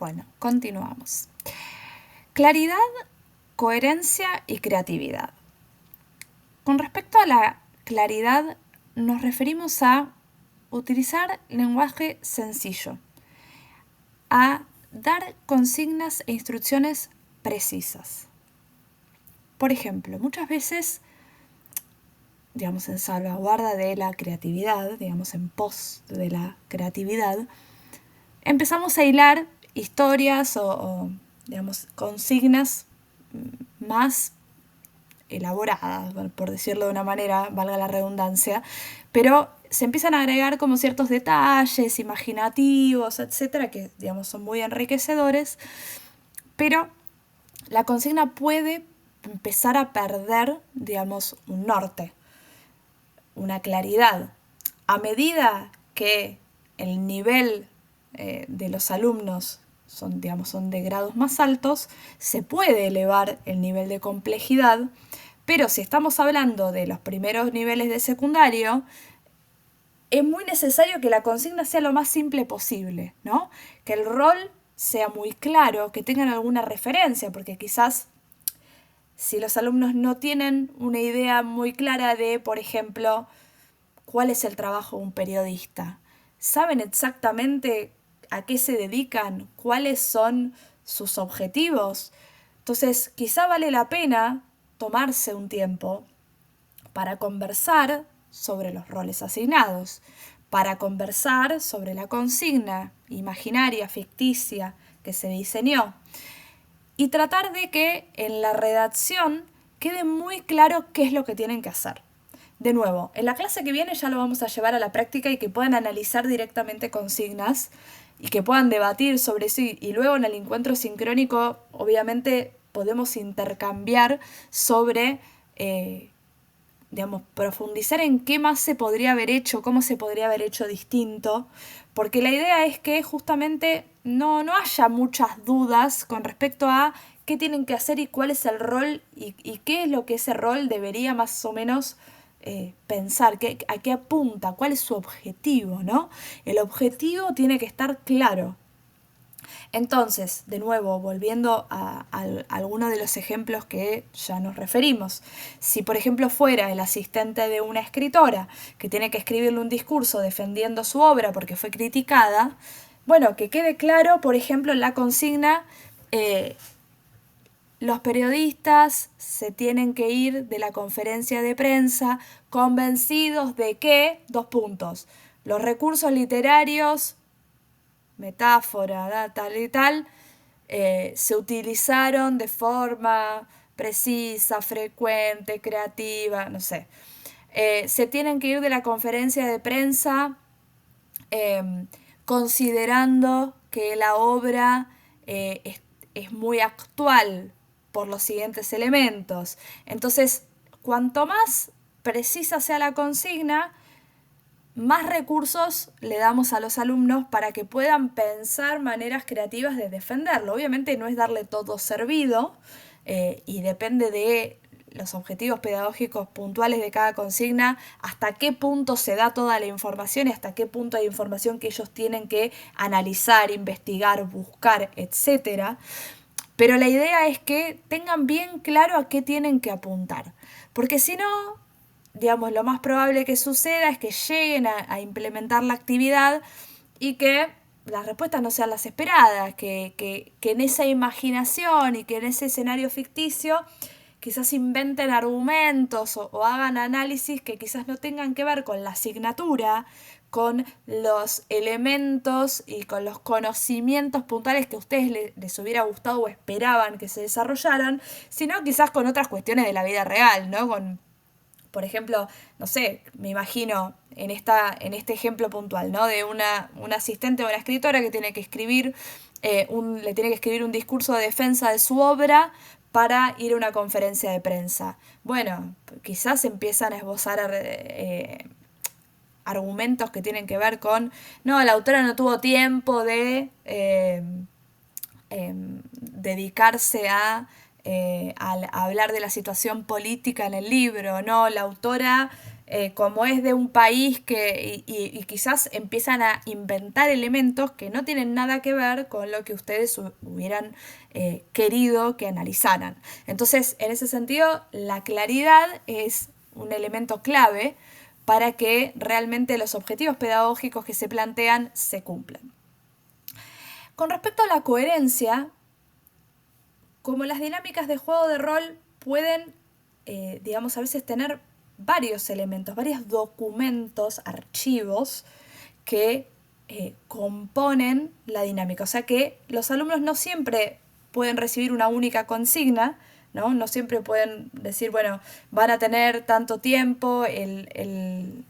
Bueno, continuamos. Claridad, coherencia y creatividad. Con respecto a la claridad, nos referimos a utilizar lenguaje sencillo, a dar consignas e instrucciones precisas. Por ejemplo, muchas veces, en salvaguarda de la creatividad, en pos de la creatividad, empezamos a hilar historias o consignas más elaboradas, por decirlo de una manera, valga la redundancia, pero se empiezan a agregar como ciertos detalles imaginativos, etcétera, que son muy enriquecedores, pero la consigna puede empezar a perder, un norte, una claridad. A medida que el nivel de los alumnos son de grados más altos, se puede elevar el nivel de complejidad, pero si estamos hablando de los primeros niveles de secundario, es muy necesario que la consigna sea lo más simple posible, ¿no? Que el rol sea muy claro, que tengan alguna referencia, porque quizás si los alumnos no tienen una idea muy clara de, por ejemplo, cuál es el trabajo de un periodista, saben exactamente a qué se dedican, cuáles son sus objetivos. Entonces, quizá vale la pena tomarse un tiempo para conversar sobre los roles asignados, para conversar sobre la consigna imaginaria, ficticia que se diseñó y tratar de que en la redacción quede muy claro qué es lo que tienen que hacer. De nuevo, en la clase que viene ya lo vamos a llevar a la práctica y que puedan analizar directamente consignas y que puedan debatir sobre eso y luego en el encuentro sincrónico obviamente podemos intercambiar sobre, profundizar en qué más se podría haber hecho, cómo se podría haber hecho distinto, porque la idea es que justamente no haya muchas dudas con respecto a qué tienen que hacer y cuál es el rol y qué es lo que ese rol debería más o menos pensar, a qué apunta, cuál es su objetivo, ¿no? El objetivo tiene que estar claro. Entonces, de nuevo, volviendo a algunos de los ejemplos que ya nos referimos. Si, por ejemplo, fuera el asistente de una escritora que tiene que escribirle un discurso defendiendo su obra porque fue criticada, bueno, que quede claro, por ejemplo, en la consigna, los periodistas se tienen que ir de la conferencia de prensa convencidos de que, los recursos literarios, metáfora, tal y tal, se utilizaron de forma precisa, frecuente, creativa, no sé. Se tienen que ir de la conferencia de prensa considerando que la obra es muy actual por los siguientes elementos. Entonces, cuanto más precisa sea la consigna, más recursos le damos a los alumnos para que puedan pensar maneras creativas de defenderlo. Obviamente no es darle todo servido y depende de los objetivos pedagógicos puntuales de cada consigna, hasta qué punto se da toda la información y hasta qué punto hay información que ellos tienen que analizar, investigar, buscar, etc. Pero la idea es que tengan bien claro a qué tienen que apuntar, porque si no, lo más probable que suceda es que lleguen a implementar la actividad y que las respuestas no sean las esperadas, que en esa imaginación y que en ese escenario ficticio quizás inventen argumentos o hagan análisis que quizás no tengan que ver con la asignatura, con los elementos y con los conocimientos puntuales que a ustedes les hubiera gustado o esperaban que se desarrollaran, sino quizás con otras cuestiones de la vida real, ¿no? Por ejemplo, no sé, me imagino en este ejemplo puntual, ¿no? De una asistente o una escritora que tiene que escribir le tiene que escribir un discurso de defensa de su obra para ir a una conferencia de prensa. Bueno, quizás empiezan a esbozar argumentos que tienen que ver con, no, la autora no tuvo tiempo de dedicarse a hablar de la situación política en el libro, ¿no? La autora como es de un país y quizás empiezan a inventar elementos que no tienen nada que ver con lo que ustedes hubieran querido que analizaran. Entonces, en ese sentido, la claridad es un elemento clave para que realmente los objetivos pedagógicos que se plantean se cumplan. Con respecto a la coherencia, como las dinámicas de juego de rol pueden, digamos, a veces tener varios elementos, varios documentos, archivos que componen la dinámica. O sea que los alumnos no siempre pueden recibir una única consigna, ¿no? No siempre pueden decir, bueno, van a tener tanto tiempo, el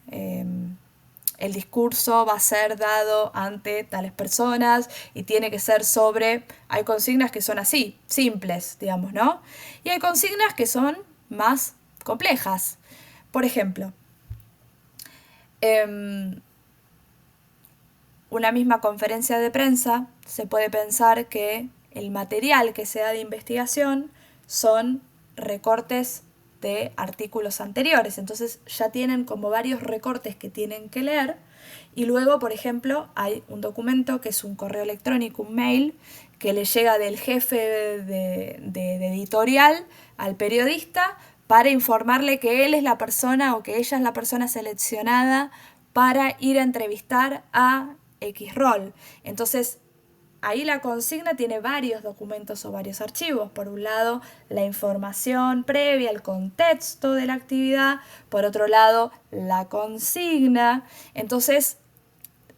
discurso va a ser dado ante tales personas y tiene que ser sobre, hay consignas que son así, simples, digamos, ¿no? Y hay consignas que son más complejas. Por ejemplo, una misma conferencia de prensa se puede pensar que el material que sea de investigación son recortes de artículos anteriores. Entonces ya tienen como varios recortes que tienen que leer y luego, por ejemplo, hay un documento que es un correo electrónico, un mail, que le llega del jefe de editorial al periodista para informarle que él es la persona o que ella es la persona seleccionada para ir a entrevistar a X rol. Entonces, ahí la consigna tiene varios documentos o varios archivos. Por un lado, la información previa, el contexto de la actividad. Por otro lado, la consigna. Entonces,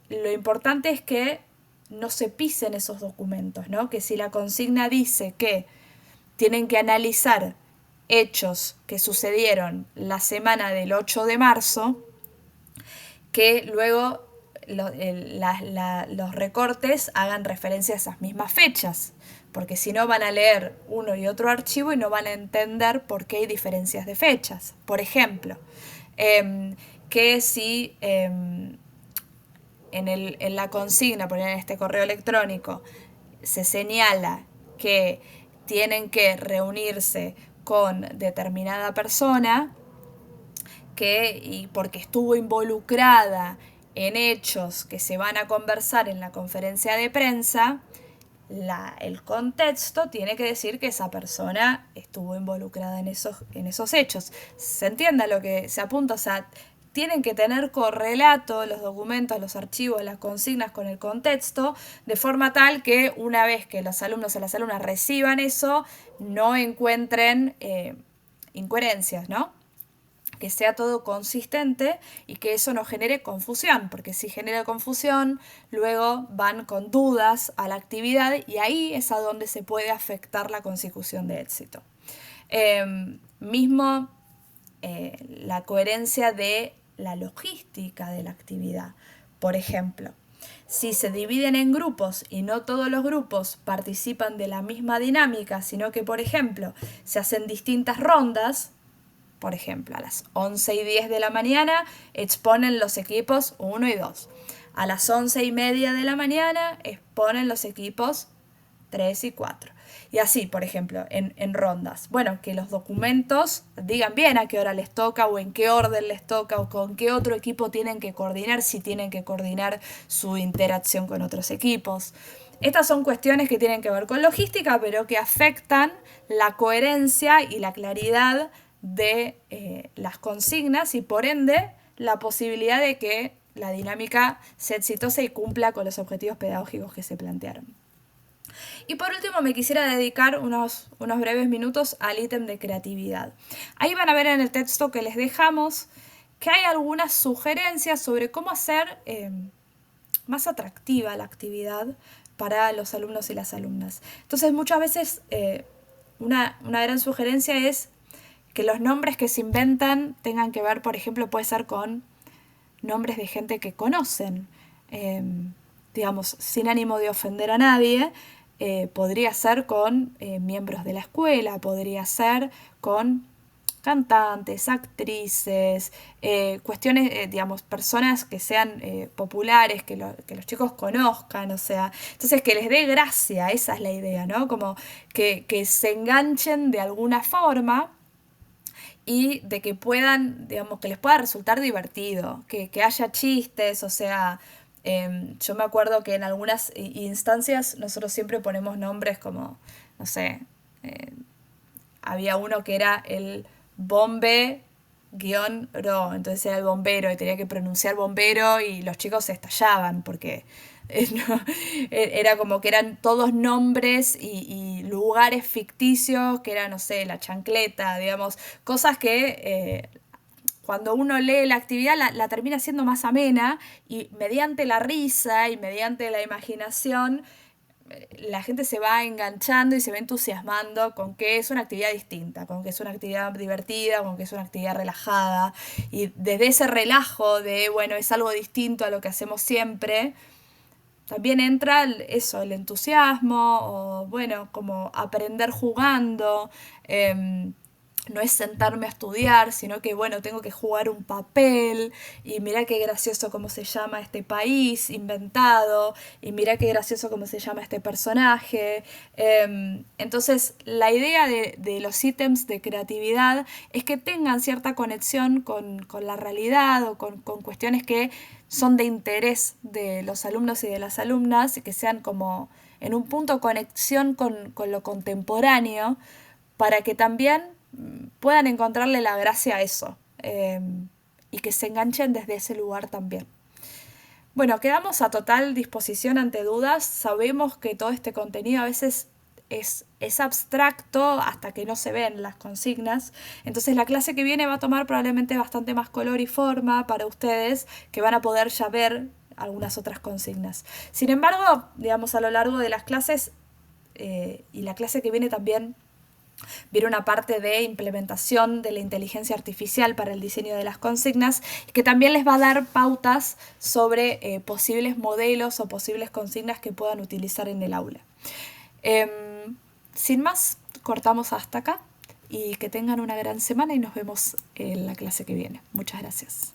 lo importante es que no se pisen esos documentos, ¿no? Que si la consigna dice que tienen que analizar hechos que sucedieron la semana del 8 de marzo, que luego los recortes hagan referencia a esas mismas fechas, porque si no van a leer uno y otro archivo y no van a entender por qué hay diferencias de fechas. Por ejemplo, que si en la consigna, por ejemplo, en este correo electrónico, se señala que tienen que reunirse con determinada persona, y porque estuvo involucrada en hechos que se van a conversar en la conferencia de prensa, el contexto tiene que decir que esa persona estuvo involucrada en esos hechos. ¿Se entiende a lo que se apunta? O sea, tienen que tener correlato los documentos, los archivos, las consignas con el contexto, de forma tal que una vez que los alumnos o las alumnas reciban eso, no encuentren incoherencias, ¿no? Que sea todo consistente y que eso no genere confusión, porque si genera confusión, luego van con dudas a la actividad y ahí es a donde se puede afectar la consecución de éxito. Mismo la coherencia de la logística de la actividad. Por ejemplo, si se dividen en grupos y no todos los grupos participan de la misma dinámica, sino que, por ejemplo, se hacen distintas rondas. Por ejemplo, a las 11:10 de la mañana exponen los equipos 1 y 2. A las 11:30 de la mañana exponen los equipos 3 y 4. Y así, por ejemplo, en rondas. Bueno, que los documentos digan bien a qué hora les toca o en qué orden les toca o con qué otro equipo tienen que coordinar, si tienen que coordinar su interacción con otros equipos. Estas son cuestiones que tienen que ver con logística, pero que afectan la coherencia y la claridad de las consignas y por ende la posibilidad de que la dinámica sea exitosa y cumpla con los objetivos pedagógicos que se plantearon. Y por último me quisiera dedicar unos breves minutos al ítem de creatividad. Ahí van a ver en el texto que les dejamos que hay algunas sugerencias sobre cómo hacer más atractiva la actividad para los alumnos y las alumnas. Entonces muchas veces una gran sugerencia es que los nombres que se inventan tengan que ver, por ejemplo, puede ser con nombres de gente que conocen, digamos, sin ánimo de ofender a nadie, podría ser con miembros de la escuela, podría ser con cantantes, actrices, cuestiones, digamos, personas que sean populares, que los chicos conozcan, o sea, entonces que les dé gracia, esa es la idea, ¿no? Como que se enganchen de alguna forma y de que puedan, digamos, que les pueda resultar divertido, que haya chistes, o sea, yo me acuerdo que en algunas instancias nosotros siempre ponemos nombres como, no sé, eh, había uno que era el bombe guión ro, entonces era el bombero y tenía que pronunciar bombero y los chicos se estallaban porque no, era como que eran todos nombres y lugares ficticios, que era, no sé, la chancleta, digamos, cosas que cuando uno lee la actividad la termina siendo más amena y mediante la risa y mediante la imaginación la gente se va enganchando y se va entusiasmando con que es una actividad distinta, con que es una actividad divertida, con que es una actividad relajada. Y desde ese relajo de, bueno, es algo distinto a lo que hacemos siempre, también entra eso, el entusiasmo, o bueno, como aprender jugando. No es sentarme a estudiar, sino que bueno, tengo que jugar un papel y mira qué gracioso cómo se llama este país inventado y mira qué gracioso cómo se llama este personaje. Entonces, la idea de los ítems de creatividad es que tengan cierta conexión con la realidad o con cuestiones que son de interés de los alumnos y de las alumnas y que sean como en un punto de conexión con lo contemporáneo para que también puedan encontrarle la gracia a eso y que se enganchen desde ese lugar también. Bueno, quedamos a total disposición ante dudas. Sabemos que todo este contenido a veces es abstracto hasta que no se ven las consignas. Entonces la clase que viene va a tomar probablemente bastante más color y forma para ustedes que van a poder ya ver algunas otras consignas. Sin embargo, digamos, a lo largo de las clases y la clase que viene también viene una parte de implementación de la inteligencia artificial para el diseño de las consignas, que también les va a dar pautas sobre posibles modelos o posibles consignas que puedan utilizar en el aula. Eh, Sin más, cortamos hasta acá y que tengan una gran semana y nos vemos en la clase que viene. Muchas gracias.